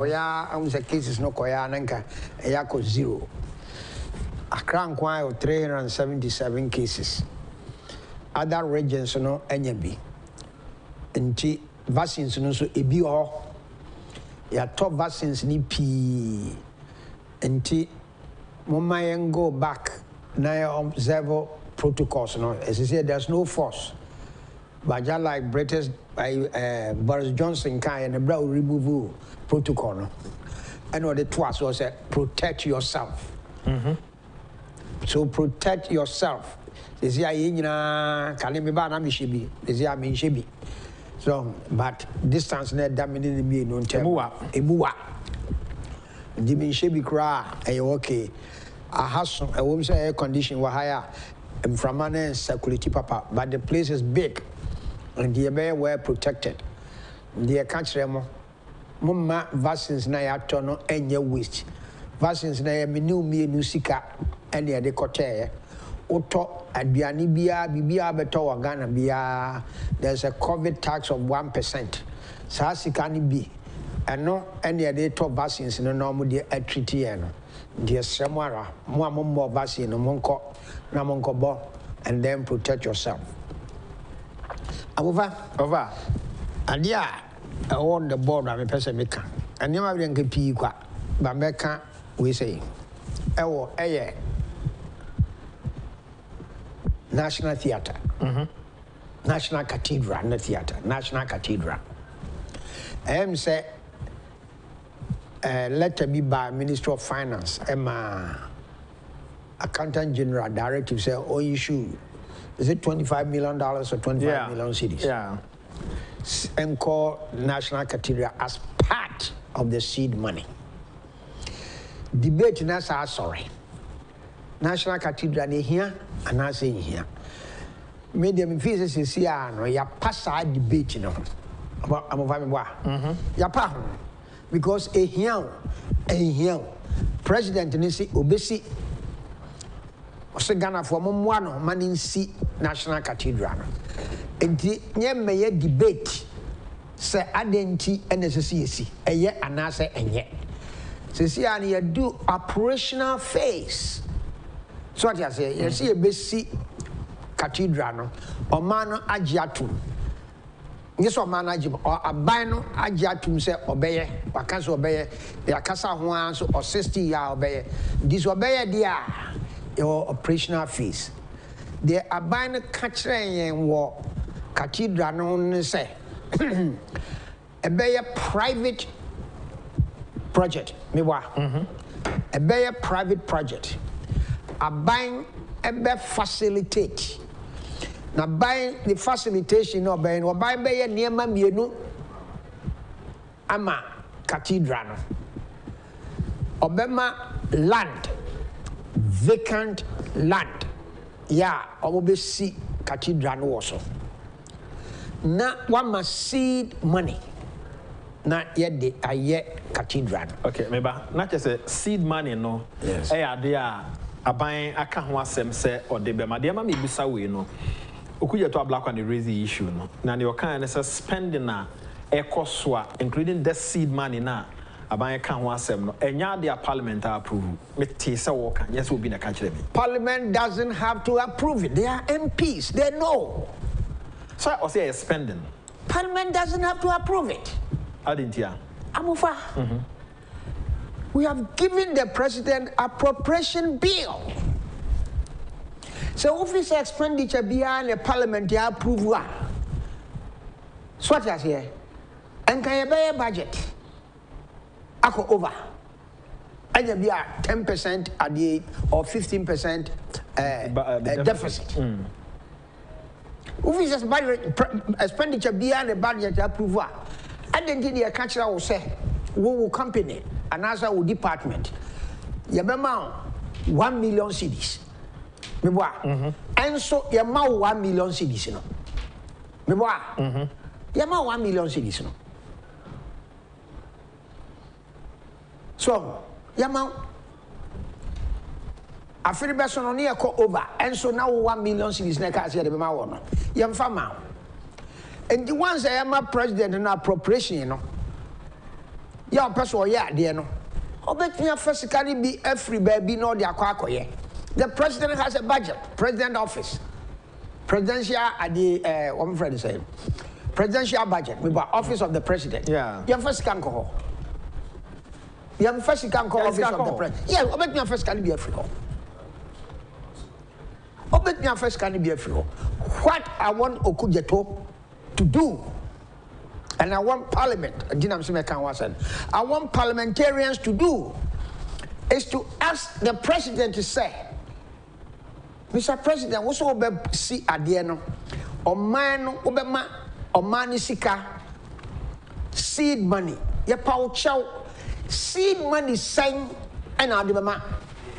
Oya, the cases no koya nanka yako 0. Accra nkwai 377 cases. Other regions no enyebi. Nti vaccines no so ebi ho. Ya top vaccines ni pi. Nti mama yen go back na observe protocols no. As I said, there's no force. But just like British Boris Johnson kind and bro remove protocol no. And what the twice was protect yourself. So protect yourself. They say I kalemi ba na mi shebi. They say I mean shebi. So but distance na dominating me no term. Ebuwa. Di mi shebi kra okay. A house a woman say air condition wa higher from man security papa, but the place is big. And the area were protected. The country mumma vaccines na ya tono enye waste. Vaccines na ya minu sika ene de kote oto aduani bia beto wa Ghana bia. There's a COVID tax of 1%. Sa sika ni bi eno ene de to vaccines no no mo de treat ye no. The semwara mo vaccine no monko na monko bo and then protect yourself. Over. And yeah, I on the board I'm a person maker. And you have been pee qua, but meka we say. National Theatre. National Cathedral, not theatre, National Cathedral. I am say letter be by Minister of Finance, Accountant General Directive say all issue. Is it $25 million or 25 million cedis? Yeah. And call National Cathedral as part of the seed money. Debate na sorry. National Cathedral ni here and I say here. Medium fees is here no ya pass debate no. I'm over ya pa because a here president ni si obesi Ghana for Momoano, Manin si National Cathedral. And nye meye debate say identity and necessity. A ye anase and ye. See, you do operational phase. So what you say, you see a basic cathedral or mano Agyapong. Yes, or man Agyapong or a bino Agyapong say obey, or cancel obey, the Akasa Huans or 60 year obey. Disobey dear. Your operational fees. The abine catching war cathedral no say a better private project. Me wa a better private project. A buying a better facilitate. Now buying the facilitation or buying or buying better near Mamienu ama cathedral. Obema land. Vacant land. Yeah, obviously cathedral also. Now one must seed money. Not yet the cathedral. Okay, maybe not just a seed money, no. Yes. They are buying a can't want them say or the Bema. Dear Mammy Bissawi, no. Ukuya to a black on the raise the issue, no. Now your kind is spending a cost, including the seed money now. Abanye kan ho asem no enya dia parliament approve me te se wo kan yes will be na ka kire me. Parliament doesn't have to approve it. They are MPs. They know. So I say spending. Parliament doesn't have to approve it. Adentia. Amufa. We have given the president appropriation bill. So office expenditure behind the parliament approve. So what I say? And can you buy a budget? Ako over. And you be a 10% at the or 15% deficit. Officers budget expenditure beyond the budget approval. And then the country will say, "Wo company and also wo department. You be 1 million cedis. Me boa. And so you ma 1 million cedis no. Me boa. You ma 1 million cedis no. So, Yama, I feel best on near over, and so now 1 million cedis next year, the Mawana. Yam Fama. And the ones I am a president and appropriation, you know, ya person ya de no obetumi physically be every baby no de akwakoye. The president has a budget, president office, presidential at the what friend say, presidential budget, we office of the president. Yeah. You first can go. You first can call office of the president. Yeah, obetumi first can be Africa. Obetumi first can be Africa. What I want Okujeto to do, and I want Parliament, I want parliamentarians to do, is to ask the president to say, Mr. President, what's over see adieno, or man obema, or manisika, seed money, ya pow chow, seed money sang, and adibama,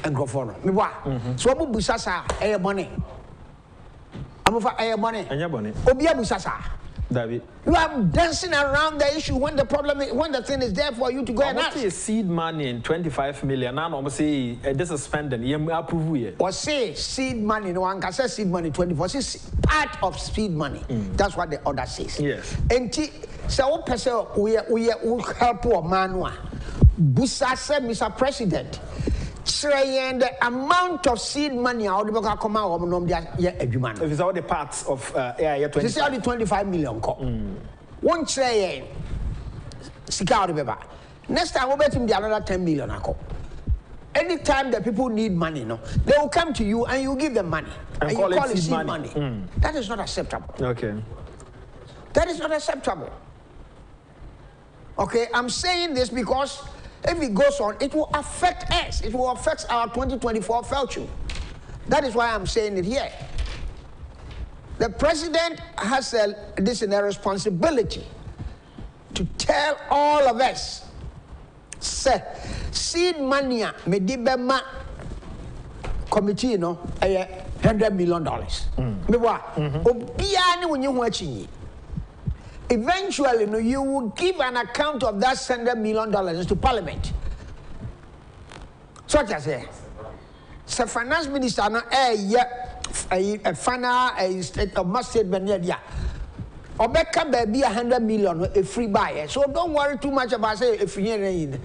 and go for me. So Abu Busasa, air money. I'm over air money, and your money. Obia Busasa. David, you are dancing around the issue when the problem is, when the thing is there for you to go and ask. What is seed money in 25 million? Now, I'm say this is spending. You approve it. Or say seed money. No one can say seed money 24. It's part of seed money. That's what the order says. Yes. And so person we help poor man. Busa said, Mr. President, saying the amount of seed money out of the come out if it's all the parts of 25. This is only 25 million. One say Sika next time we'll bet him the another 10 million. Anytime that people need money, no, they will come to you and you give them money. And you call it seed money. money. That is not acceptable. Okay. That is not acceptable. Okay, I'm saying this because if it goes on, it will affect us. It will affect our 2024 future. That is why I'm saying it here. The president has a responsibility to tell all of us, say, seed mania, medibema committee, no, $100 million. Eventually, no, you will give an account of that $100 million to Parliament. So what I say? So finance minister no a final state of must statement yeah. Obeka baby $100 million a free buy. So don't worry too much about say if you need.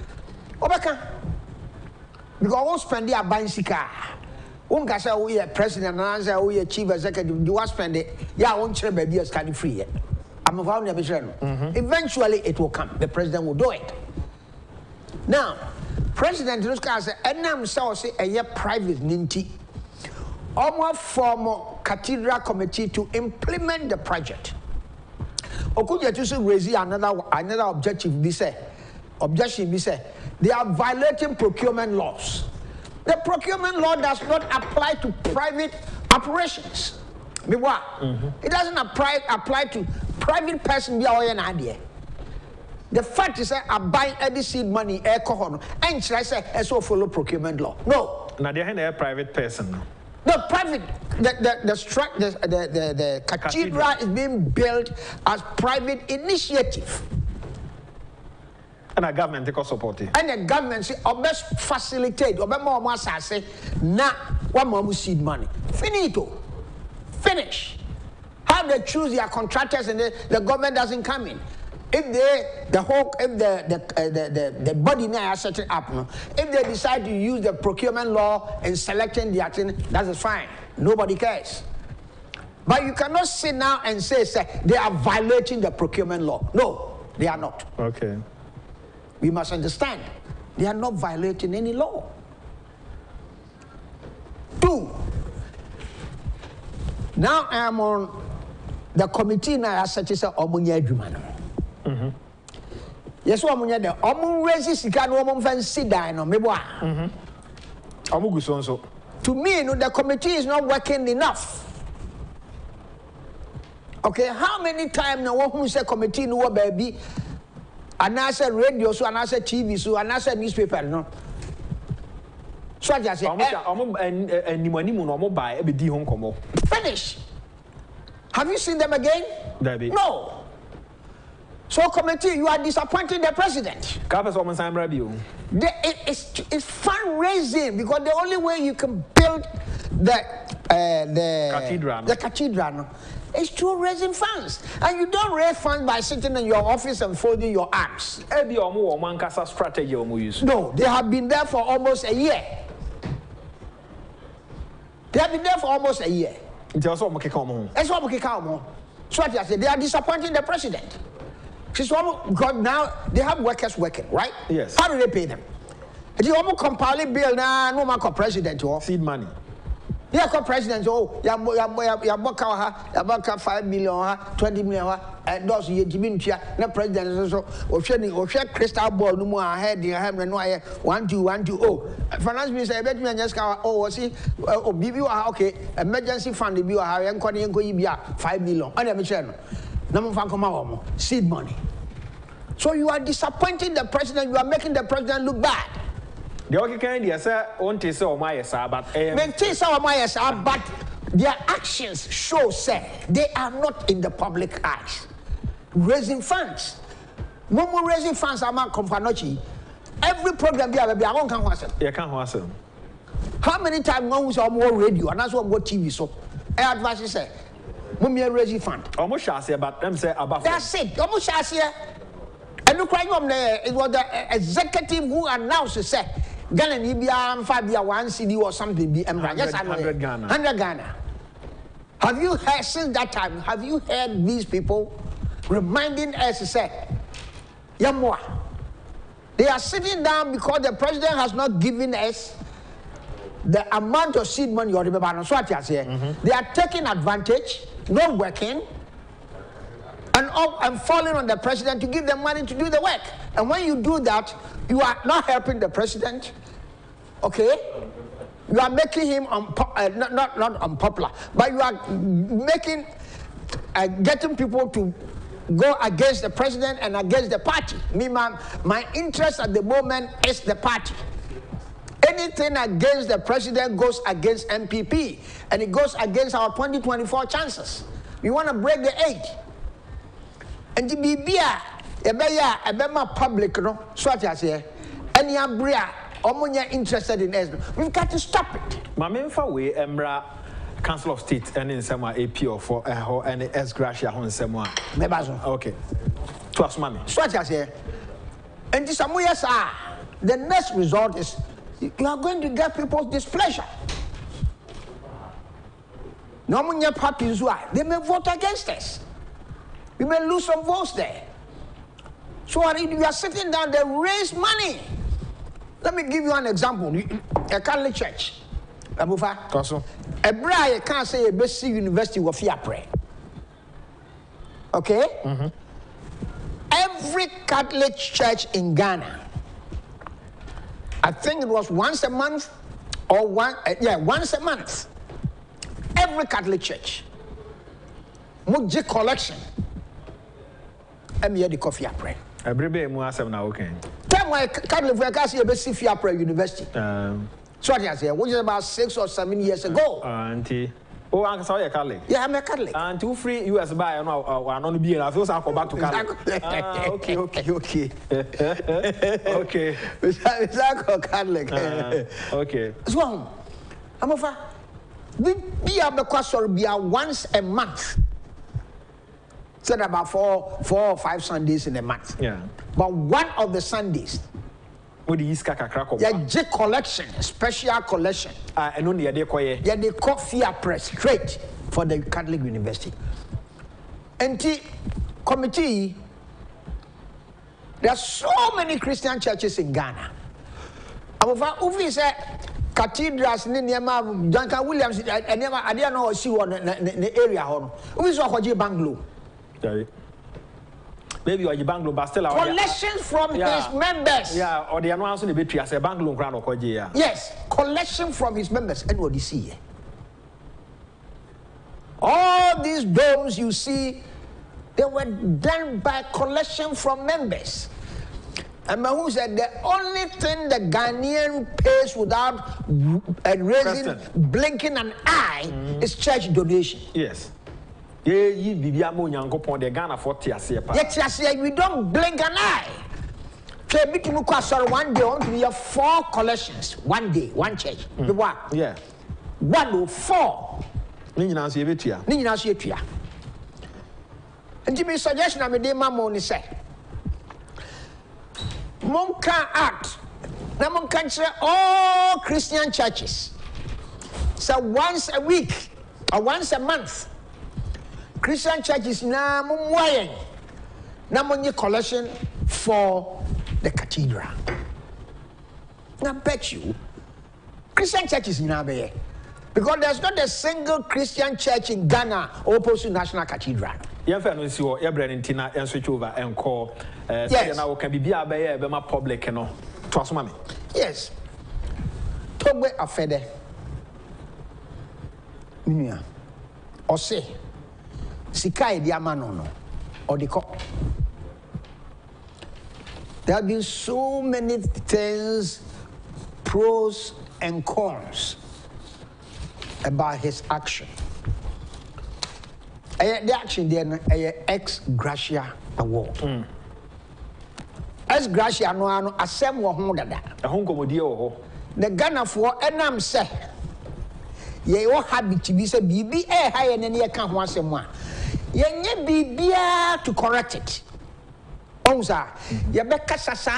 Obeka because won't spend the buying sika. Won't say we are president and say we are chief executive. You want spend it? Yeah, won't share baby as can free it. I'm about eventually it will come. The president will do it. Now, President Ruska said, and I'm say a year private ninty. Almost form cathedral committee to implement the project. Okuja to raise another objective. Objection be say they are violating procurement laws. The procurement law does not apply to private operations. It doesn't apply to private person. The fact is that I buy any seed money, and should I say, so follow procurement law? No. Now they are a private person. The private, the cathedral is being built as private initiative. And the government take support it. And the government say, best facilitate, more say, na one more seed money. Finito. Finish. How they choose their contractors and the government doesn't come in. If the body now are setting up, no, if they decide to use the procurement law in selecting the action, that is fine. Nobody cares. But you cannot sit now and say they are violating the procurement law. No, they are not. Okay. We must understand they are not violating any law. 2. Now I am on the committee now as such as Omunya Jumano. Yes, Omunya the Omun raises Sikan Omum Fancy Dino, Meboa. Omuguson. To me, no, the committee is not working enough. Okay, how many times now who say committee no baby? And I said radio, so and I said TV, so and I said newspaper, no. So I just say, finish. Have you seen them again? David. No. So committee, you are disappointing the president. It's fundraising because the only way you can build the cathedral It's through raising funds. And you don't raise funds by sitting in your office and folding your arms. Strategy. No, they have been there for almost a year. They have been there for almost a year. That's what we can So what I say, they are disappointing the president. Because now they have workers working, right? Yes. How do they pay them? The almost compile bill now, no man president or seed money. Yeah, president. Oh, ya 5 million, 20 million, and those ye dimintia. No president so or share crystal ball no more ahead. You have no 1 2 1 2 oh. Finance minister, I bet me just oh see oh BB okay emergency fund be how you go 5 million. And I'm saying no come seed money. So you are disappointing the president. You are making the president look bad. The okay kind of say on to say but their actions show say they are not in the public eyes. Raising funds. No more raising funds among Kompanochi. Every program they have, I won't come once. You can't answer. How many times one was on more radio and that's what more TV so? I advise you say, Mummy raising fund. Almost shall say about them say about that's it. Almost shall say. And look right on there, it was the executive who announced to say Ghana Libya 5 year 1 CD or something be yes, 100 Ghana. 100 Ghana. Have you heard since that time? Have you heard these people reminding us to say, Yamwa? They are sitting down because the president has not given us the amount of seed money or remember. So what you say? They are taking advantage, not working, and falling on the president to give them money to do the work. And when you do that, you are not helping the president. Okay? You are making him not unpopular, but you are making getting people to go against the president and against the party. Me, my interest at the moment is the party. Anything against the president goes against MPP, and it goes against our 2024 chances. We want to break the 8. And the BBA, a public, no, so what I say, any abria, omonya interested in us. We've got to stop it. My main way, Embra, Council of State, and in some AP or for and S gratia on some one. Okay. To us, mommy. So what I say, and this the next result is you are going to get people's displeasure. No omonya parties why they may vote against us. We may lose some votes there. So we are sitting down, they raise money. Let me give you an example. A Catholic church. Abufa. A bride can't say a best university of Fiapre. Okay? Every Catholic church in Ghana, I think it was once a month or once a month. Every Catholic church. Muji collection. I'm here the coffee apre. Every day more asem na okay. Tell my Catholic I can't see a best Fiapre University. So what I say, which is about 6 or 7 years ago. Auntie. Oh, Uncle saw your Catholic. Yeah, I'm a Catholic. And 2 free US buy and on be I feel so go back to Catholic. Okay. Okay. It's Catholic. Okay. So I'm over. Be a question be once a month. Said about 4 or 5 Sundays in a month. Yeah. But one of the Sundays, with the Iska Krakow. Yeah, J collection, special collection. And only a day quiet. Yeah, they coffee press straight for the Catholic University. And the committee, there are so many Christian churches in Ghana. Ufi said cathedrals in the Duncan Williams, I didn't know see one in the area. Ufi saw Banglo. Maybe you are Banglo, but still collections from his members. Yeah, or the announcement the betray as a Banglo crown or Koja. Yes, collection from his members. And what do you see? All these domes you see, they were done by collection from members. And Mahu said the only thing the Ghanaian pays without blinking an eye is church donation. Yes. We don't blink an eye. One day, we have 4 collections. One day, one church. Yeah. 104. And me suggestion I made my money say. Monka act. Now monka say all Christian churches. So once a week or once a month, Christian churches na mumwaye na money collection for the cathedral. Now bet you Christian churches na be because there's not a single Christian church in Ghana opposed to National Cathedral. Yeah, fair no see what Ebren Tina and switch over and call yes. Now can be my public no trust me. Yes. Togbe afede. Minia. Ose. Sika e dia manono. Odiko. There have been so many things, pros and cons about his action. The action then ex gratia award. Ex gratia no ano asem wo ho dada. Ehon komodie wo. The Ghana for enam say ye wo habit bi say bibi ha ye ne ye ka ho asem a ye nye bibia to correct it. Onza ye be kasasa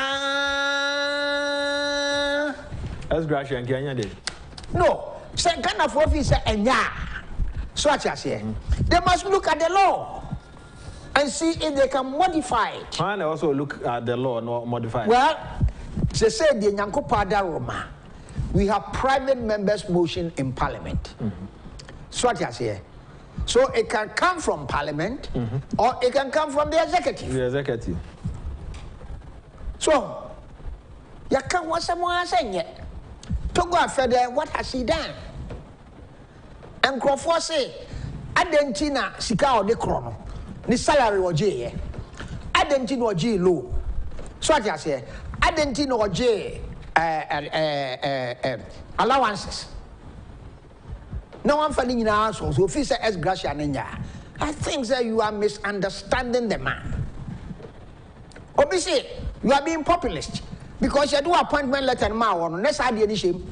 ex gratia nganya de. No, say Ghana for fi say enya. So what you say? They must look at the law and see if they can modify it. And also look at the law, not modify it. Well, they say the Nyankopada Roma. We have private members' motion in Parliament. So what you say? So it can come from Parliament or it can come from the executive. The executive. So, you can't want someone saying yet. To go further, what has he done? And Crawford say, Adentina sika o de krono. Ni salary o je. Adentina o je low. So what you say? Adentina o je allowances. No one finding in our so if he say ex gratia nenya. I think that you are misunderstanding the man. Obviously, you are being populist because you do appointment letter ma on next idea ni shame.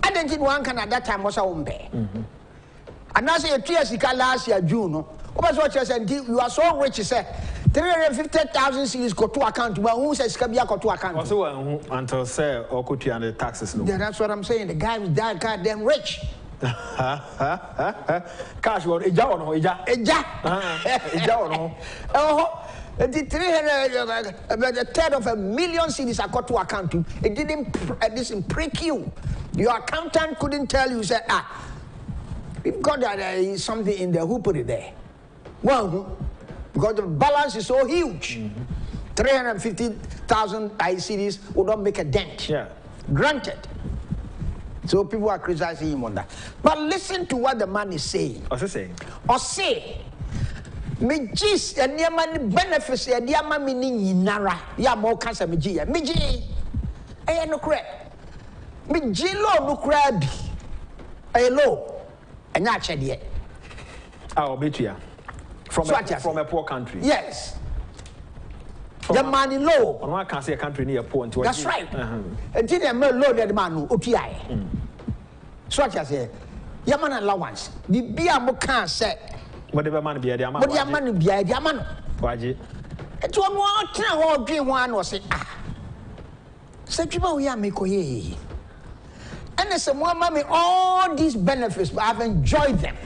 Adentina one can at that time was a umbe. And now say 2 years last year June. What you said, you are so rich, you say 350,000 cedis go to account. But who says Kabia go to account? Also, until say or could you the taxes? No. Yeah, that's what I'm saying. The guy was that goddamn rich. Cash or Eja or no Eja. Oh, the 300 about a third of 1 million cedis I got to account. It didn't prick you. Your accountant couldn't tell you. Say we've got that something in there. Who put it there? Well, because the balance is so huge. 350,000 ICDs would not make a dent. Yeah. Granted. So people are criticizing him on that. But listen to what the man is saying. What's he saying? Or say, me jis and your money benefits and your mammy nara. Ya more cancer me G. Me G. I no crab. Me G low no crab. I low. And not yet. I'll bet you. From a poor country. Yes. The money low. On one can't say a country near poor. That's right. Until they may load the man OTI. So what you say? Yaman allowance. The beer can say. But the man be a diamond. But the man be a diamond. Why? It's one more time or dream one was say, say people we are making. And there's some more mommy, all these benefits, but I've enjoyed them.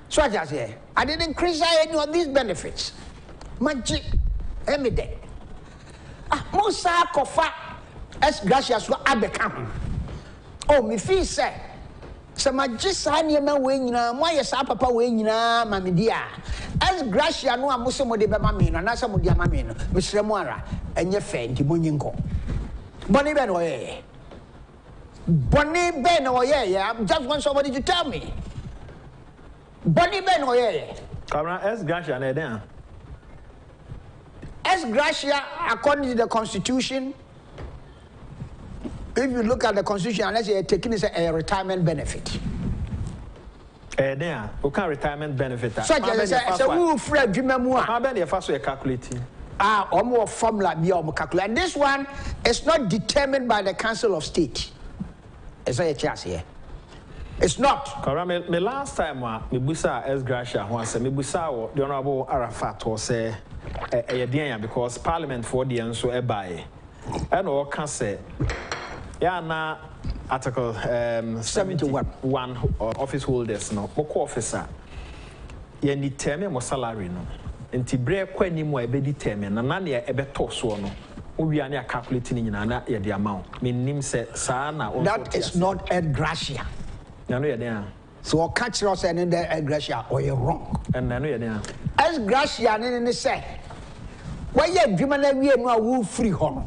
So I just say, I didn't criticize any of these benefits. Magic, every day. Most kofa, as gracious what I become. Oh, me fee say, so my just sign your man wing, why is our papa wing, mammy dear. As gracia no amuso de bamamin, and as some of the mamin, Mr. Moira, and your friend, Tibuninko. Bonnie Ben Oye. Bonnie Ben Oye, I just want somebody to tell me. Bonnie Ben Oye. Come on, as gracia, and then. As gratia, according to the Constitution, if you look at the Constitution, unless you're taking it a retirement benefit. There, who can retirement benefit? So who Fred Jimamua? How many of us are calculating? Or more formula beyond calculate. And this one is not determined by the Council of State. As I chance here. It's not. Correct. Me last time me busa as gratia who say me busa the honorable Arafat or say because Parliament for the and so buy. And all can say yeah na Article 71 office holders no moko officer. Ye ni term mo salary no. Nti bre kwa ni mo e be determine na na e be to so no. We are near calculating in an the amount. Meaning, that is not a gratia. So, catch us and in the gratia or you're wrong. And I know you're as gratia and in say, why you dreaming that we are no free home?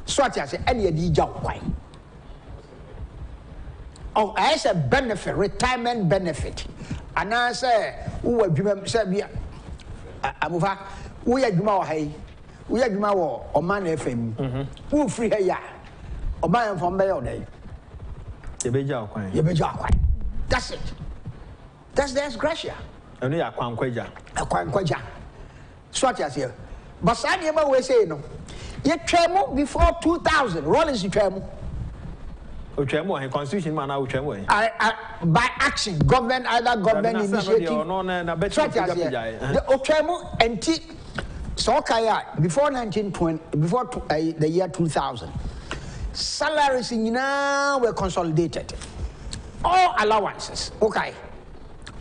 So, I say, any of the job quite. Oh, as a benefit, retirement benefit. And I say, who are dreaming, say, I'm over, we are dreaming. We are my war or man FM. Who free here? Or man from Bayo Day. That's it. That's the gratia. And we are Kwankwaja. A Kwankwaja. Swat as here. But Sadi ever we say no. Yet tremble before 2000. Rollins tremble. Uchemo and constitution man out Uchemo. By action, government, either government initiative. Swat as here. The Uchemo and so before 1920, before the year 2000, salaries in now were consolidated. All allowances, okay.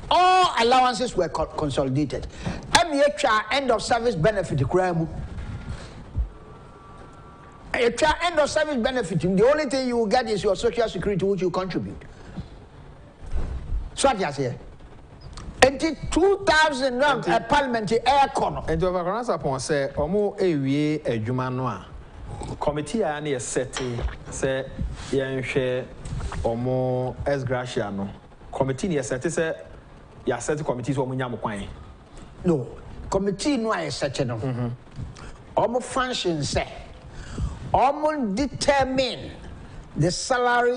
All allowances were consolidated. MHR end of service benefit, end of service benefit. The only thing you will get is your social security, which you contribute. So what here? Until 2000, a parliamentary air corner. And to Sarpong say, Omo Ewie a Jumanoa committee and a setting, say, Yan share Omo as Graciano. Committee, yes, that is a set committees or Munyamuquine. No, committee no is such an Omo function say, Omo determine the salary.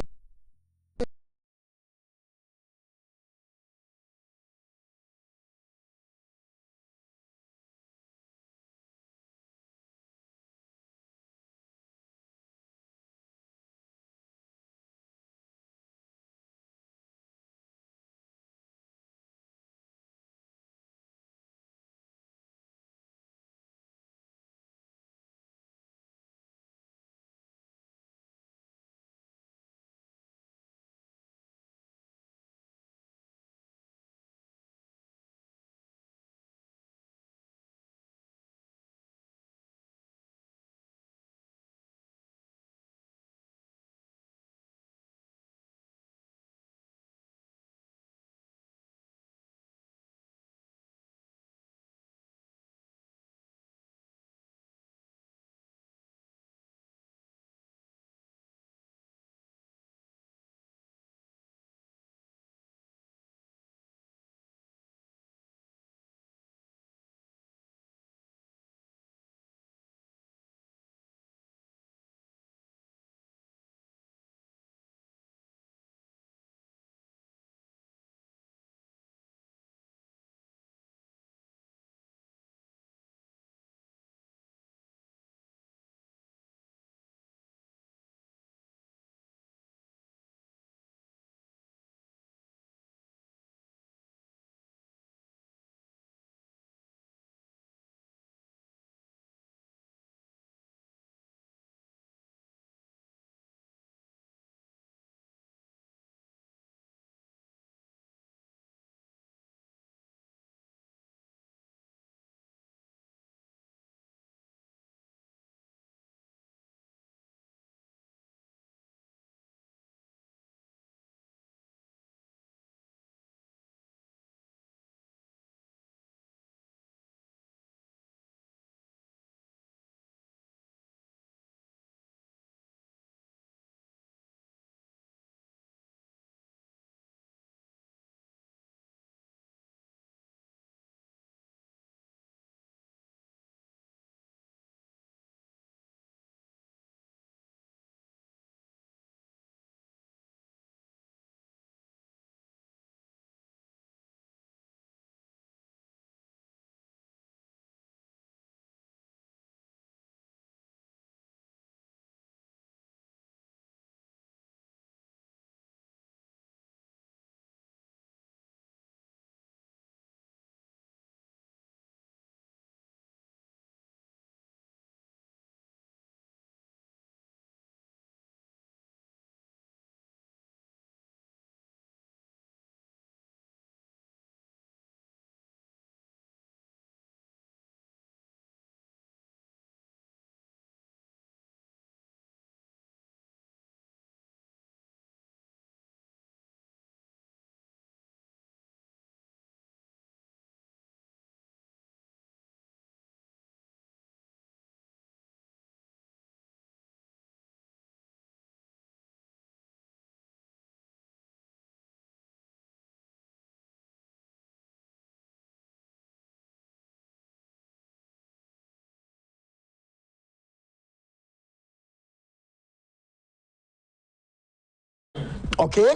Okay?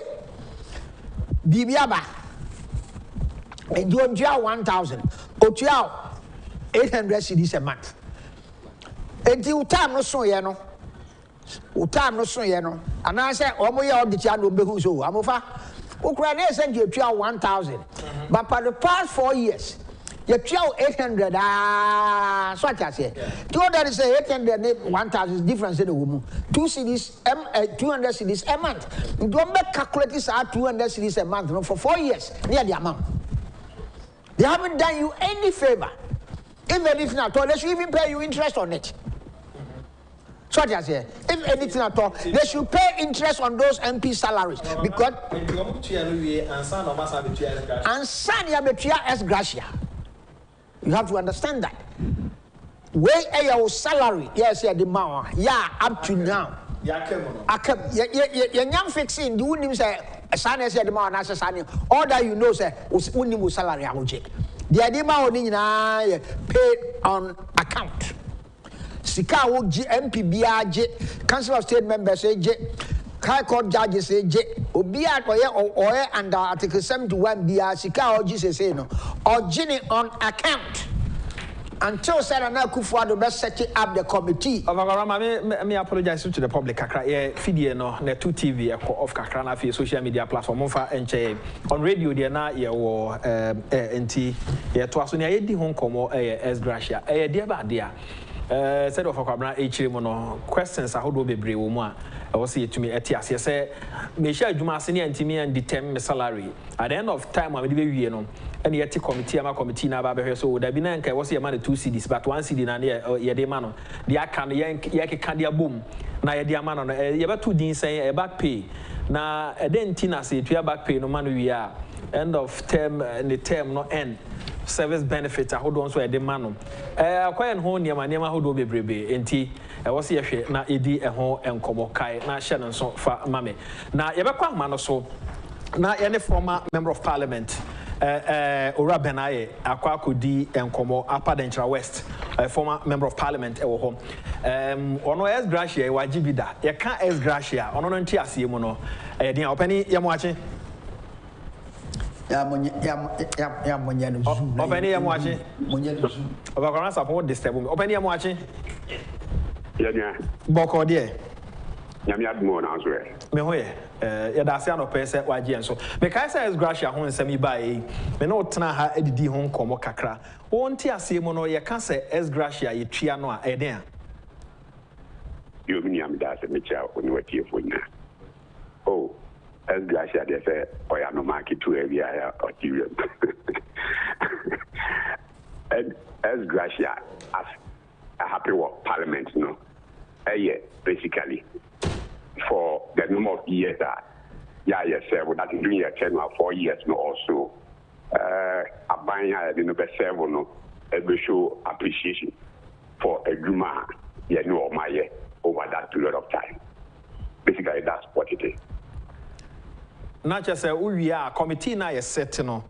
Bibiaba. And you enjoy 1,000. Otuao 800 cedis a month. And you time no so yeno. Utam no so yeno. And I say, Omoya of the channel behuso. Amofa. Ukraine send you 1,000. But for the past 4 years, you 800. So I say, 200 is 800, 1,000 is difference in the woman. 200 cedis a month. Don't make calculators at 200 cedis a month for 4 years, near the amount. They haven't done you any favor. Even if not all, they should even pay you interest on it. So what I say, if anything at all, they should pay interest on those MP salaries because and gratia. You have to understand that. Where your salary, yes, yeah, the man, yeah, up to now. Young fixing, you wouldn't say a son as the man as a son. All that you know, say, was only salary. I will check. The idea paid on account. Sika wo MPBA, Council of State Members High Court judges Obia or under Article 71 BR Sika or Jesus say no or Ginny on account. Until Sarah akufo-addo best set up the committee. Me apologize to the public. Kakra, feed no, ne 2 TV of Kakra na fi social media platform. On radio, there na ye wo NT. Ye to aso ne ye di hon komo es gratia. Dear ba dia. Said of Kwabena no questions ahodo bebre wo mu a wo se yetumi etiase ye say me share adwuma ase ne antimi and determine salary at the end of time we dey wie no and yet committee committee na ba behwe so da bi na nka wo se ye ma 2 cedis but 1 cedi na ye dey ma no dey aka no ye keka dey abom na ye dey ama no ye ba to din say e back pay na e den ti na se etua back pay no ma no wie a end of term the term no end service benefits hold on so e de mano akwayen ho niema hold obebrebe enti wo se yehwe na edi ho enkomo kai na hye no so fa mame na yebekwa ma no so na ye former member of parliament Ora Benaye akwakodi enkomo Upper Denchira West former member of parliament ewo ho ono es gratia wagibida ye ka es gratia ono no nti aseye mu no dia opani ye mo ache ya monya no zoom opani ye mo ache monya no zoom obakora support disturb me opani ye mo ache ya nya boko de nyame admo na so me ho ye ya da se anọ pese wagie enso me kai say es gratia ho nsem ibae me no tena ha edidi ho nkomo kakra wonti ase mu no ye ka say es gratia ye tua no a eden a yo mi am da se me cha oni watie fo nya oh es gratia de say oya no market to area ya otirium es gratia as a happy work parliament no basically for the number of years that serve that is doing a tenure of 4 years no also abanya the number 7 no e show appreciation for a juma no my over that period of time. Basically that's what it is. Not just we are committee na set no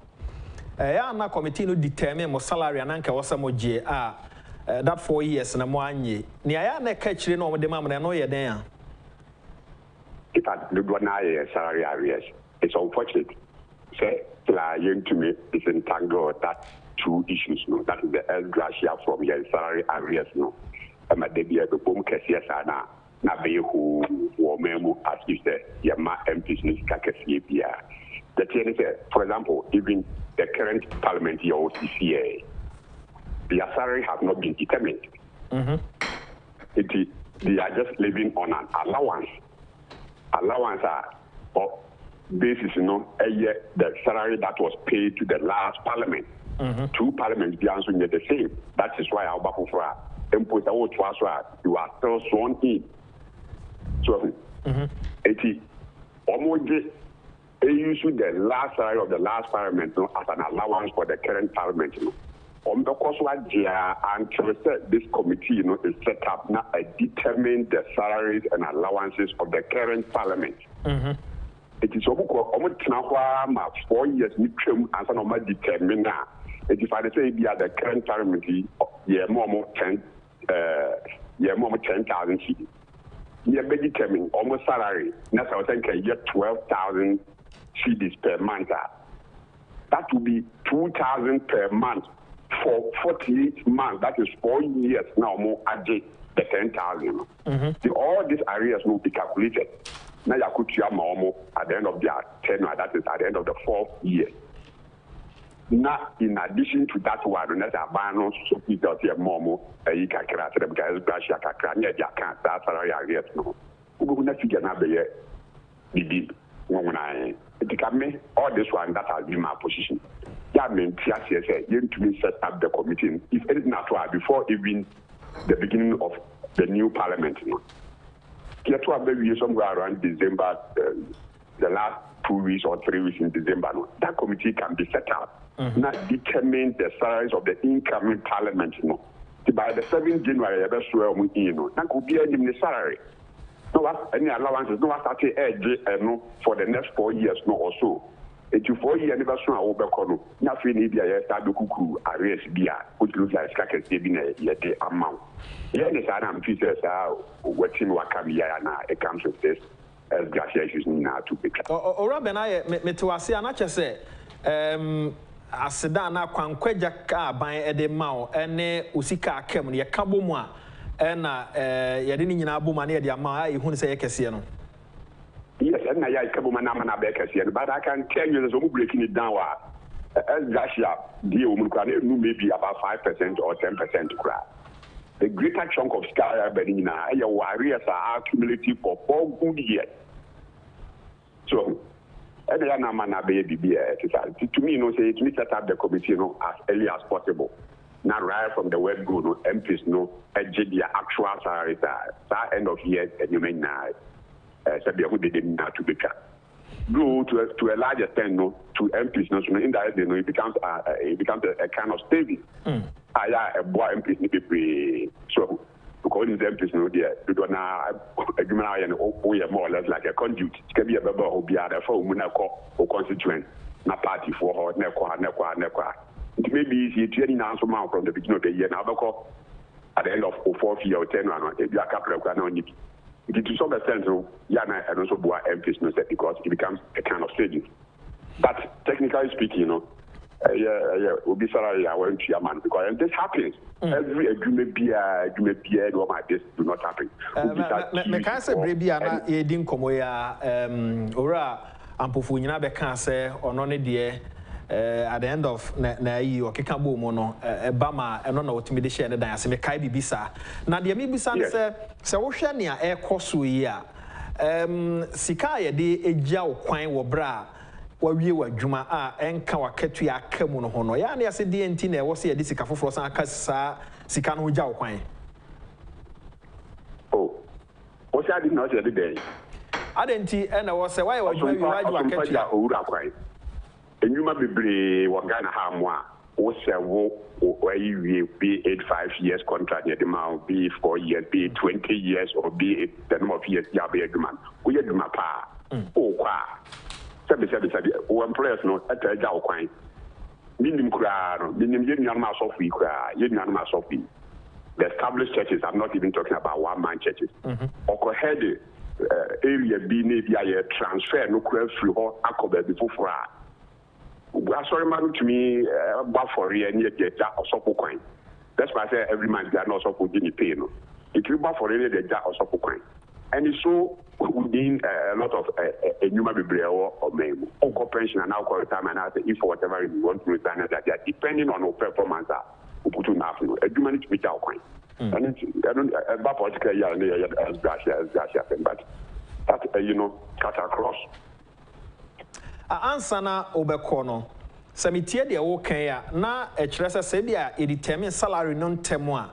na committee no determine mo salary ananka wasamo je that 4 years na mo anye ni aya na ka kire no mo de mamre no ye den a if I do not salary arrears, it's unfortunate. Say, to me is entangled that 2 issues. No, that is the el gratia from your salary arrears. No, and my debut the boom cases na be who memo as you say, your ma MPs kakasiya. The thing is, for example, even the current parliament, your OCCA, their salary have not been determined. They are just living on an allowance. Allowance or basis, the salary that was paid to the last parliament. 2 parliaments be answering the same. That is why our Bapufra imposed you are still sworn in. So, it almost issue the last salary of the last parliament as an allowance for the current parliament. Because what this committee is set up now, determine the salaries and allowances of the current parliament. It is almost 4 years as an normal determine now. If I say the current parliament, more 10,000 cities. you be determined almost salary. That's how I think you get 12,000 cedis per month. That would be 2,000 per month for 48 months. That is 4 years now. More add the 10,000. All these areas will be calculated. Now you could see at the end of their tenure. That is at the end of the 4th year. Now, in addition to that one, that's a ban so people here more. You can create them guys, gratia, crania, can't that salary areas. No, we will not figure out the deep. When I me all this one that has been my position. That means you need to set up the committee. If anything at all, before even the beginning of the new parliament. Get to maybe somewhere around December, the last 2 weeks or 3 weeks in December. That committee can be set up. Now determine the size of the incoming parliament. By the 7th January, that could be any salary. No what any allowances, no what for the next 4 years, no or so. 4 years anniversary of Obekono. Nothing need a start kuku arrears beer, which looks like Skakes yet amount. Yes, I'm teachers are watching what come here and it comes with this as gratia issues now to be. Kwabena, me to say, and I just say, Asedana kwankweja ka ban ede mao ene usika akem ne yakabo mu a ena yede ni nyina aboma ne yede ama a ehunu se yekese no. Yes, and I yakabo na be kese no, but I can tell you so breaking it down as gratia deal no maybe about 5% or 10% cry. The greater chunk of sky benina your warriors are accumulative for 4 good years. So to me, say it needs to set up the committee, as early as possible. Now, right from the word go, MPs the actual salary that end of year, and you may not who they didn't have to be cut. Go to a large extent, to MPs, indirectly, it becomes a kind of saving. A boy MPs, so. Because in them, you don't have a more or less like a conduit. It can be a member who be at a phone or constituent, not party for her, nequa. It may be easy to any answer from the beginning of the year. Now, at the end of 4th year or 10, if you are couple of it to some extent, Yana and also Boa MPs, because it becomes a kind of savings. But technically speaking, will be salary I went to your man because this happens. Every agreement be no my this do not happen. Me can say brebi ana e din komo ya ora ampofu nyina be kan say ono ne de at the end of na yi o keka bo mu no ba ma eno na otimi de share ne dan ase me kai bibisa na de me bisa se wo hwe ne a ekoso yi a sika ye de egya okwan wo bra wawie wadwuma a enka waketu ya akamu no hono ya na ase DNT na wo se ye de sika foforo san aka sa sika no gya okwan o se adi na o se de dey adenti na wo se why wadwuma wi waju aketu ya owura kwan enyuma bebre wo Ghana ha mo a wo se wo be 5 years contract ya de ma be 4 years be 20 years or be the number of years ya be adwuma wo ye adwuma pa o kwa sabi o employers no ataja okwan minim kura no minim ye nuanma sofi kura ye nuanma sofi the established churches. I'm not even talking about one-man churches oko head area bi na bia ye transfer no kura free ho akoba bi fofora sorry man to me ba for ye na ye ja osopo kwan that's why I say every man they are not supposed to pay no if you ba for ye na ja osopo kwan and so within a lot of human behavior or maybe pension and now call retirement and if for whatever you want to retire that they are depending on our performance we put on nothing a human to meet our coin and I don't about political as gratia but that cut across answer na obekono samitie de wo kan ya na e kire se bia e determine salary no ntemo a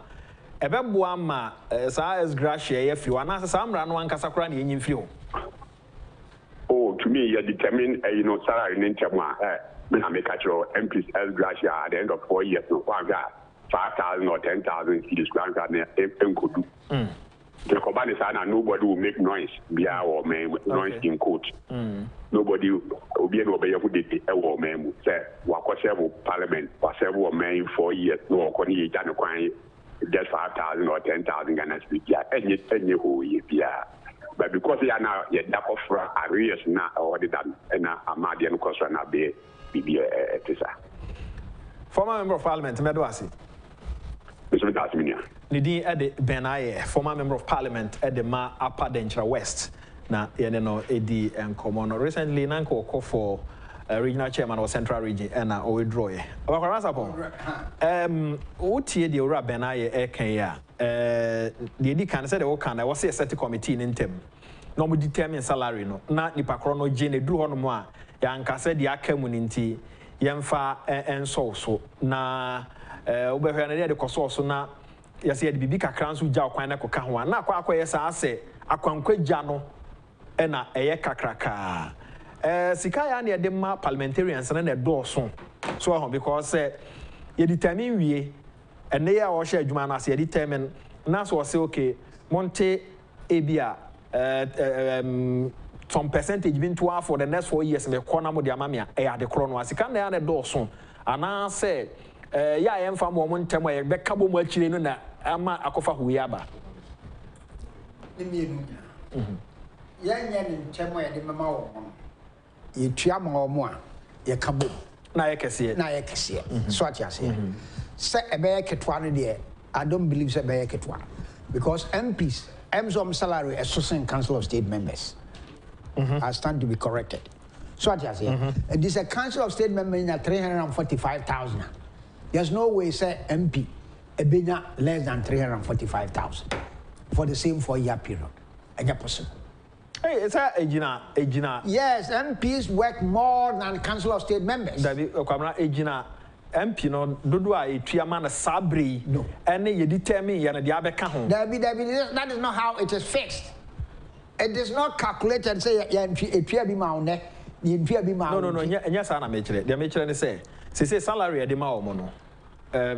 ebeboa ma sa as gratia ye fi wana sa amra no ankasa kra na enyim fi ho to me you determine salary no ntemo me na make actual MPs as gratia at the end of 4 years no one got 5,000 or 10,000 cedis grant na enkodu the company say nobody will make noise bia or noise in court nobody will be able to be able to say wakosebo parliament wasebo men 4 years no okoni ye jano kwan just 5,000 or 10,000 Ghana cedis any who ye bia but because they are now for arrears now or the done and Amadian cost now be former member of parliament Medwasi. Mr. Tasmania. Nidi Ede Benaye, former member of parliament at the Upper Denchra West. Na yeneno edi enkomo. Recently nanko oko for regional chairman of Central Region and withdraw ye. Abakwa Sarpong. Utie the ora Benaye eken ya. The edi kan say the o kan was a set committee in tem. No mu determine salary no. Na nipa kro no gye ne duru ho no mo a ya nka say de aka mu nti yemfa enso so na obehwe na de koso so na yase de bibi kakra nso gya kwan na koka ho na akwa yesa ase akwankwa gya no ena eye kakraka sika ya na de ma parliamentarians na na dooso so because ye determine wie ene ya wo hye adwuma na se ye determine na so say okay monte ebia some percentage been to for the next 4 years me corner mo de amamia de kro no sika na ya na dooso ana say ya yemfa mo ntemo ye beka bo mo akire no na ama akofa huyaba ni mienu yanya ni ntemo ye de mama wo ye tua ma wo a ye ka bom na ye kese so ati ase se ebe ye ketwa no de I don't believe se ebe ye ketwa because MPs MSOM salary associate council of state members I stand to be corrected so ati ase and this a council of state member in 345,000 there's no way say MP ebenya less than 345,000 for the same 4-year period Agyapong. Hey, it's a Ejina. Yes, MPs work more than council of state members. David Kwabena Ejina MP no dodo a etua ma na sabri no ene ye determine ye na de abeka ho. David that is not how it is fixed. It is not calculated say ye etua bi ma one ye etua bi ma. No enya sa na me kire. De me kire ne say salary e de ma o mo no.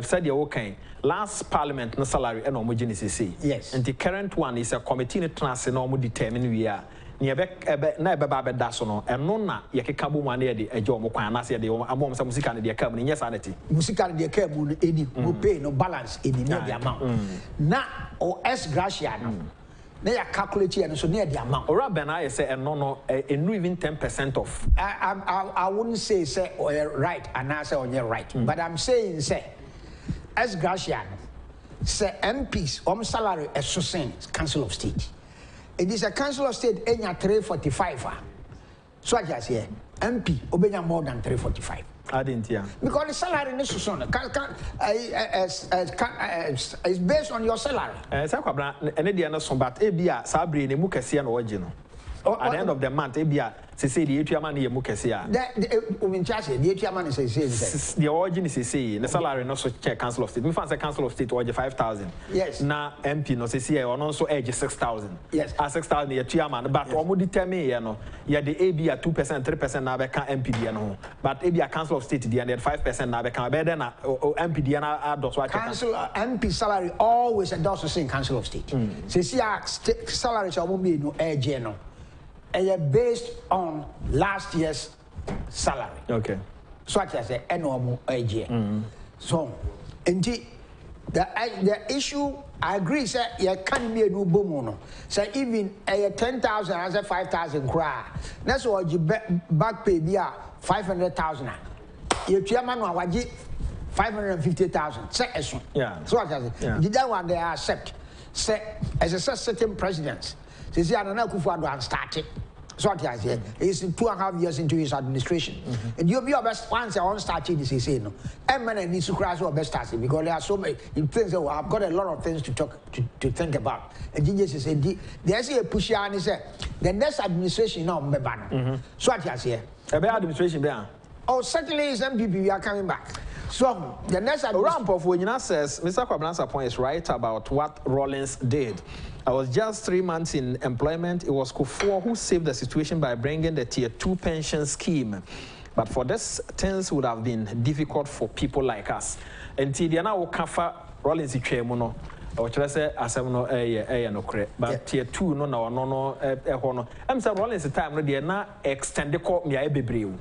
Said the okay last parliament no salary and omo gini sisi. Yes. And the current one is a committee ne trans no omo determine we are. Ni ebe na ebe ba be da so no eno na ye keka bo mu ane de eje omo kwan na se de amom sa musika ne de ka mu nya sanity. Musika ne de ka mu no eni go pay no balance eni ne the amount. Na o S gratia no. Na ya calculate here so near the amount. Ora Bena say no even 10% of. I wouldn't say right and I say on your right. But I'm saying say as gratia say MPs salary associate council of state. It is a council of state enya 345. So I just say MP obenya more than 345. I didn't hear. Because the salary is based on your salary. Say Kwabena ene dia no so but ebia sabri ne mu kese na oje no. At the end of the month ebia se say the etua man ye mu kese a. The in charge the etua man say the origin is say the salary no so check council of state. Me fan say council of state oje 5,000. Yes. Na MP no say e ono so edge 6,000. Yes. 6,000 ye etua man but omo determine ye no ye the ebia 2% 3% na be kan MP dia no. But ebia council of state dia na 5% na be kan be then na MP dia na adoso a council MP salary always endorse saying council of state. Say salary so omo me no edge no. Based on last year's salary. Okay. So I say normal age. So indeed the issue I agree say you can't be a new boom. Say even 10,000 as a 5,000 cry. That's what you back pay be 500,000. You chairman waji 550,000. Say yeah. So I say did that one they accept. Say as a certain presidents. Say akufo-addo started. So what I say is 2.5 years into his administration. And you'll be your best once on starting this say no. And man needs to crash your best starting because there are so many things that I've got a lot of things to talk to think about. And Jesus said there's a push and say the next administration now ban. So what I say a better administration there. Oh, certainly is MPP we are coming back. So the next ramp of Wenina says Mr. Kwabena point is right about what Rawlings did. I was just 3 months in employment. It was Kufuor who saved the situation by bringing the Tier 2 pension scheme. But for this, things would have been difficult for people like us. Until the now Kafa Rawlings no. Or should I say asem no correct. But Tier 2 no. I'm saying Rawlings time no dey na extend the court me bebree.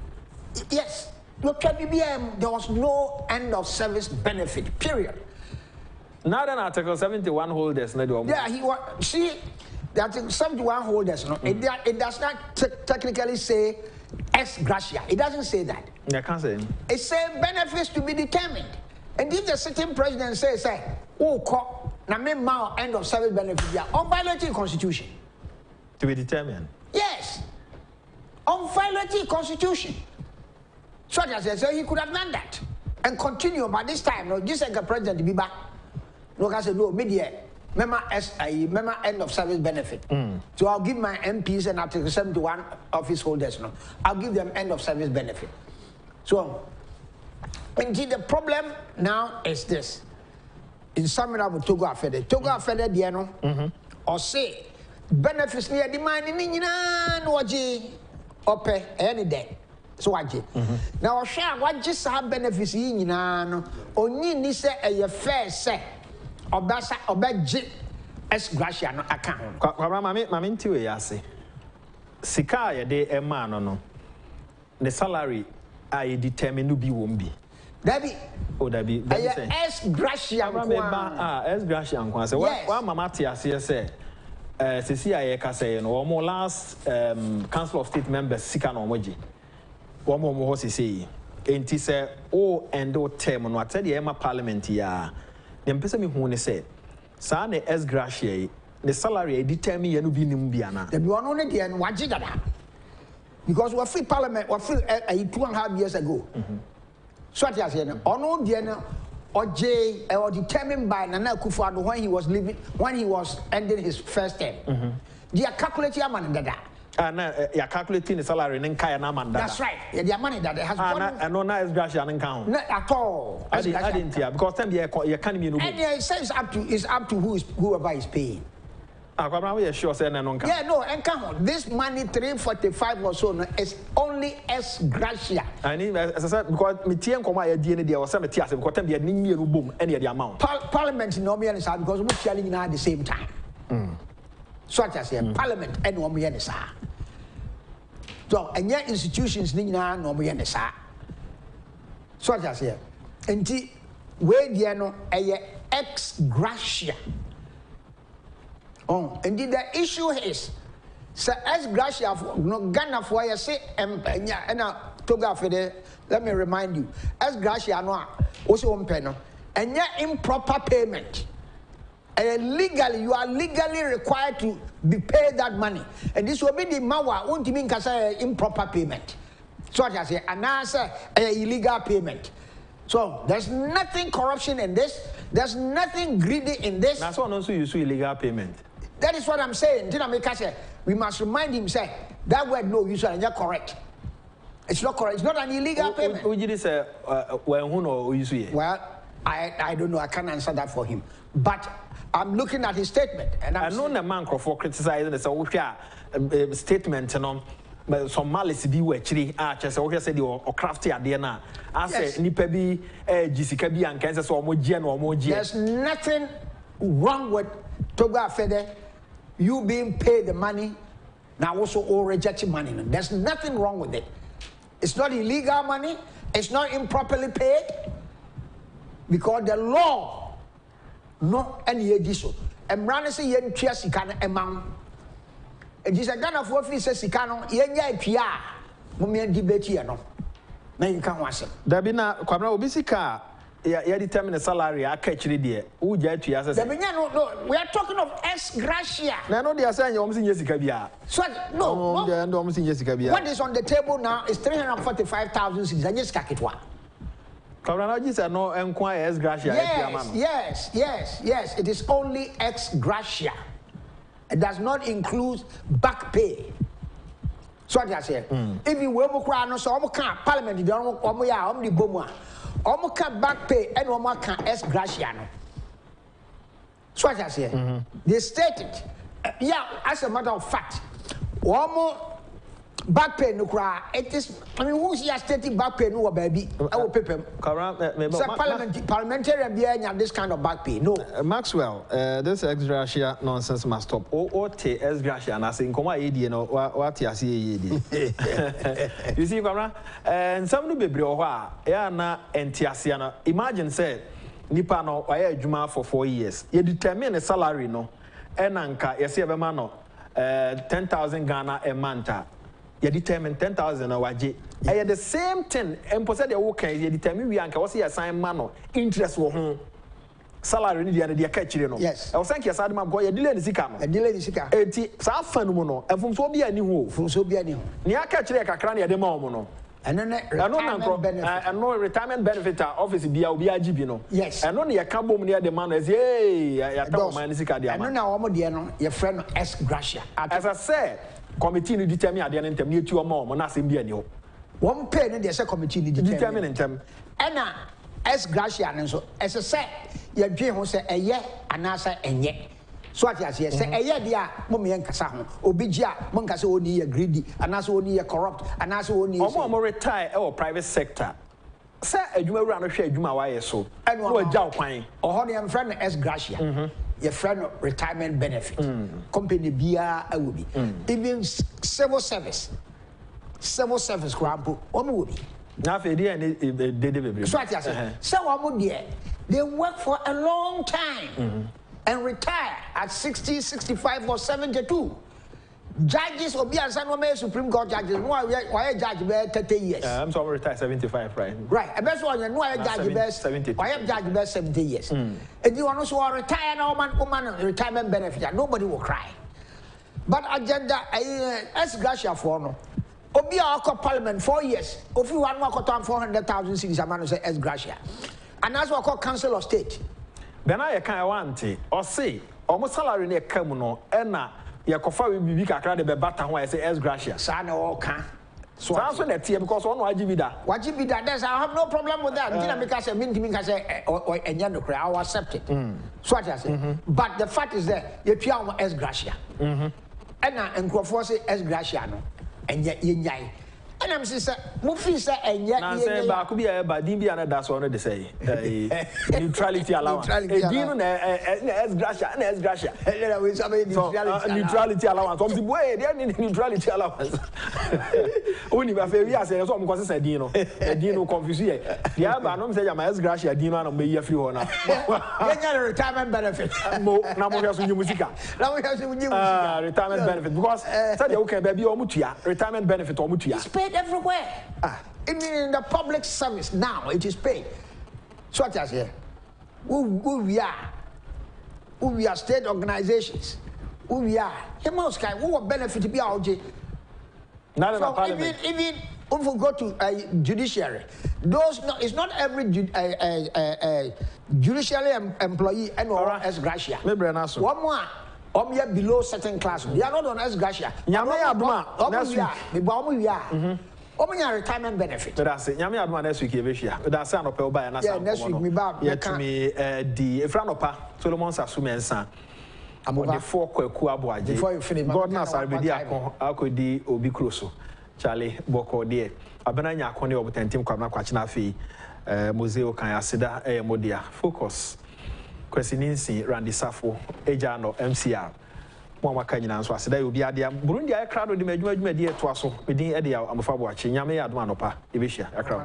Yes. Look at BBM, there was no end of service benefit, period. Now then Article 71 holders. Yeah, he was. See, that 71 holders, no, it does not technically say ex gratia. It doesn't say that. I can't say. It says benefits to be determined. And if the sitting president says, oh, na me ma end of service benefit, yeah, on violating constitution. To be determined? Yes. On violating constitution. So as I say, he could have done that and continue. But this time, no, this like a president to be back. No, I said, no, media, remember end of service benefit. So I'll give my MPs and Article 71 office holders, no, I'll give them end of service benefit. So, indeed, the problem now is this. In summing up with Togo Afede, Diano, or say, benefits near demand in Waji, ope, any day. So, Waji. Now, share what just have benefits in Yano, only Nisa a fair set, or Bassa, or Badge, as Gracia account. Mammy, to Yassi. Sikaya de a man, no. The salary I determine to be won't be. Debbie, oh, Debbie, S. Gratia, S. Gratia, and Quansa. What Mamma Tia say, Cecilia Cassay, and one more last Council of State members, Sikan or Moji. One more horses say, ain't he say, oh, and oh, term on what said the Emma Parliament, ya. The Pesami Hone said, Sane S. Gratia, the salary determine and be Numbiana. The one only the and Wajida. Because we're free Parliament, we're free 2.5 years ago. So what you say now? Ono Diana or J or determined by Nana Akufo-Addo when he was living, when he was ending his first term. They are calculating your money that. And you're calculating the salary in Kaya Naman. That's right. Yeah, their money that has gone. I know now is Gratia and count. Not at all. I didn't hear because then you can't mean. And it says it's up to whoever is paying. Sure, yeah, no, and come on. This money 345 or so no, is only S. Gratia. I need, as I said, because me TM come out DNA or some TS because them be near boom any of the amount. Parliament no me because we're sharing at the same time. So I say Parliament and no me sa. So and yet institutions ni na no me sa. So I say enti we dia no ex gratia. Oh, indeed, the issue is, so as Gratia, no Ghana for you say, and Togo Afede, let me remind you, as Gratia, no, also on penal, and yet improper payment. And legally, you are legally required to be paid that money. And this will be the Mawa, won't mean improper payment. So I say, and answer illegal payment. So there's nothing corruption in this, there's nothing greedy in this. That's what also you see illegal payment. That is what I'm saying. We must remind him, say, that word no, you are not correct. It's not correct. It's not an illegal payment. Well, I don't know. I can't answer that for him. But I'm looking at his statement. And I know the man for criticizing the statement, you know. Some malice be actually just okay said or crafty at the end. I said nipa bi Jessica bi and Kansas or more gen or more gen. There's nothing wrong with Togo Afede, you being paid the money, now also all rejecting money. There's nothing wrong with it. It's not illegal money, it's not improperly paid, because the law no any edition. And Brandon say yen chia sikana amount. And this Ghana for office sikano yen ya pia mumia debate here no. Na you can watch it. Dabina Kwabena obisika ya determine the salary I catch it there. Who jet to us? No, we are talking of S. Gratia. I know they are saying you're almost in Jessica. So, no. What is on the table now is 345,000 cities. I just got it one. No enquire S. Gratia. Yes. It is only ex gratia. It does not include back pay. So what I say, if you will no so Parliament, you don't want to back pay and one can S. Gratia. So what I say, they stated, as a matter of fact, one more back pay no cry. It is, I mean, who's here stating back pay no baby? I will pay them. Parliamentarian being this kind of back pay. No. Maxwell, this ex gratia nonsense must stop. Or take ex gratia and I say, come on, you know, what you see. You see, and some new baby or na entiasiana. Imagine, say, Nipano, I had Juma for 4 years. You determine a salary, no, and anka, you see a man. 10,000 Ghana a month. You determine 10,000 a waje. And the same thing, and possess the work, you determine we anchor was a sign man interest for whom salary need the catch. Yes. I was thank you, Sadma Goya, delay the Sicam. A delay the Sika. South Phenomenon, and from Sobia new, from Sobia new. Near catch like a cranny at the moment. And then no retirement benefit office be Agyapong. Yes. And only a cabo near the man as hey, I don't mind the I don't know your friend S. Gratia. As I said, committee to determine at the end of you or more, Monasim Bienio. One penny, there's a committee to determine them. Anna S. Gratia, and so as I said, your dream was a year and answer and yet. So what you say a year dia mommy and Casaho, Obija, Moncaso only a greedy, and also only a corrupt, and also only more retire or private sector. Sir, you may run a share, you my so. And what a job pine. Or honey and friend S. Gratia. Your friend retirement benefit. Company Bia I will be. Even civil service. Civil service grandpa, one will be. Now, if they so what you say, so they work for a long time. And retire at 60, 65, or 72. Judges will be as Supreme Court judges. Why a judge bear 30 years? I'm sorry, retire 75, right? Right. And that's why you know a judge bear 70. Why a judge bear 70 years? And you want to retire now, woman, retirement benefit. Nobody will cry. But agenda, as Gratia for no. Obi Alco Parliament 4 years. If you want to talk 400,000 cities, a man say as Gratia. And that's what called Council of State. Then I can't want it or say almost salary near Camuno, and Yakofa will be kakra de bebata when I say S. Gratia. Sana all can. So that's when that because one Wajibida. Wajibida, there's I have no problem with that. Because I mean to me, I say, or a young I will accept it. So what I say. But the fact is that you are S. Gratia. And Crawford say S. Gratia, and yet yay. And I'm sister, Mufisa, and yet I say, Bakubia, but Dimbiana, that's one of the say. Neutrality allowance. S. Gratia, and S. Gratia. Neutrality allowance. From the way, they need neutrality allowance. Only my favorite say, so I'm going to say, Dino. Dino confused. The other say, I'm S. Gratia, Dino, and be a free one. Retirement benefit. Now we have some new music. Now we have some new retirement benefit. Because, say, okay, baby, or mutia, retirement benefit or mutia. Everywhere. Even in the public service now, it is paid. So what I say, who we are state organizations, who we are, who will benefit to be our J. So even if we go to judiciary, it's not every judiciary employee and or as Gratia. One more. Below certain class. They are not on S. Gratia. Retirement benefit. That's it. Nyame aduma next week ebehia. That's an opel buy na say. Next week me ba. Yet me di efranopa Solomon Sasumensa. Amo de 4 kwaku aboaje. Before you finish, God na saribedi akodi obi kroso. Charlie Boko de. Abena nya akone obotentim kwabna kwachi na afi museo kan aseda modia. Focus. Kwesininsi Randy Safo Agendaw MCR Mama Kanyina nso aseda obi ade Burundi aye krado de madwuma de to aso medin ede ya amfa bo achi nyame ya adoma no pa ebehia akra